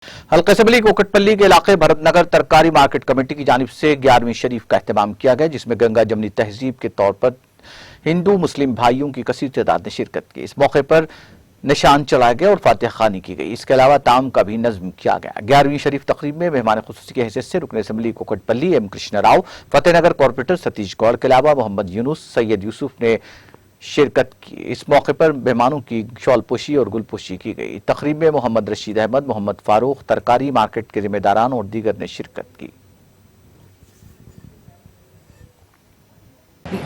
हल्का असम्बली कोकटपल्ली के इलाके भरतनगर तरकारी मार्केट कमेटी की जानिब से 11वीं शरीफ का एहतमाम किया गया, जिसमें गंगा जमनी तहजीब के तौर पर हिंदू मुस्लिम भाइयों की कसीर तादाद ने शिरकत की। इस मौके पर निशान चलाया गया और फातिहा खानी की गई। इसके अलावा ताम का भी नज्म किया गया। 11वीं शरीफ तकरीब में मेहमान खुसूसी की हैसियत से रुकन assembly Kukatpally M Krishna Rao, Fatehnagar corporator Satish Goud के अलावा मोहम्मद यूनुस, सैयद यूसुफ ने शिरकत की। इस मौके पर मेहमानों की शॉलपोशी और गुलपोशी की गई। तकरीब में मोहम्मद रशीद अहमद, मोहम्मद फारूक, तरकारी मार्केट के जिम्मेदारान और दीगर ने शिरकत की।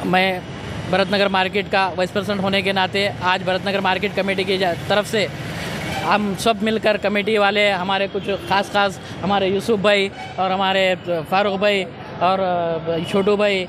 मैं भरतनगर मार्केट का वाइस प्रेसिडेंट होने के नाते आज भरतनगर मार्केट कमेटी की तरफ से हम सब मिलकर कमेटी वाले, हमारे कुछ खास हमारे यूसुफ भाई और हमारे फारूक भाई और छोटू भाई,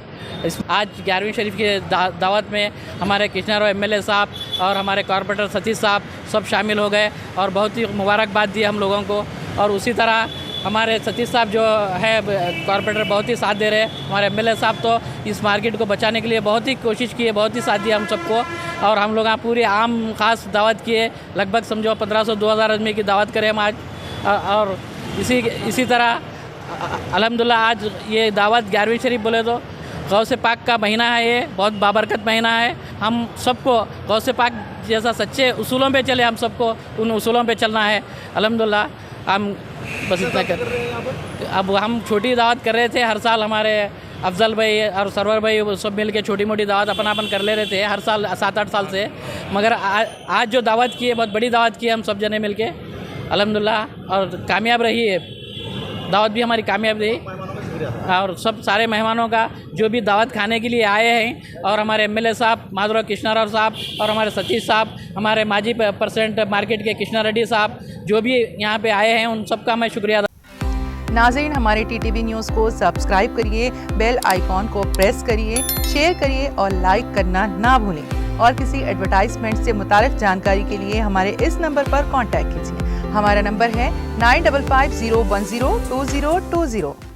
आज 11वीं शरीफ की दावत में हमारे कृष्णाराव एमएलए साहब और हमारे कॉरपोरेटर सतीश साहब सब शामिल हो गए और बहुत ही मुबारकबाद दी हम लोगों को। और उसी तरह हमारे सतीश साहब जो है कॉरपोरेटर बहुत ही साथ दे रहे हैं। हमारे एमएलए साहब तो इस मार्केट को बचाने के लिए बहुत ही कोशिश की है, बहुत ही साथ दिया हम सबको। और हम लोग यहाँ पूरी आम खास दावत किए, लगभग समझो 1500-2000 आदमी की दावत करें हम आज। और इसी तरह अल्हम्दुलिल्लाह आज ये दावत 11वीं शरीफ बोले तो गौसे पाक का महीना है, ये बहुत बाबरकत महीना है। हम सबको गौसे पाक जैसा सच्चे उसूलों पे चले, हम सबको उन उसूलों पे चलना है। अल्हम्दुलिल्लाह हम बस इतना कर, अब हम छोटी दावत कर रहे थे हर साल। हमारे अफजल भाई और सरवर भाई सब मिल के छोटी मोटी दावत अपन कर ले रहे थे हर साल 7-8 साल से। मगर आज जो दावत की है बहुत बड़ी दावत की है हम सब जने मिल के अल्हम्दुलिल्लाह, और कामयाब रही है दावत भी हमारी, कामयाब रही। और सब सारे मेहमानों का जो भी दावत खाने के लिए आए हैं, और हमारे एमएलए साहब माधुराव कृष्णाराव साहब और हमारे सतीश साहब, हमारे माजी प्रेसिडेंट मार्केट के कृष्णा रेड्डी साहब जो भी यहाँ पे आए हैं, उन सबका मैं शुक्रिया। नाज़रीन, हमारे टीटीवी न्यूज़ को सब्सक्राइब करिए, बेल आइकॉन को प्रेस करिए, शेयर करिए और लाइक करना ना भूलें। और किसी एडवर्टाइजमेंट से मुताल्लिक़ जानकारी के लिए हमारे इस नंबर पर कॉन्टैक्ट कीजिए। हमारा नंबर है 9550102020।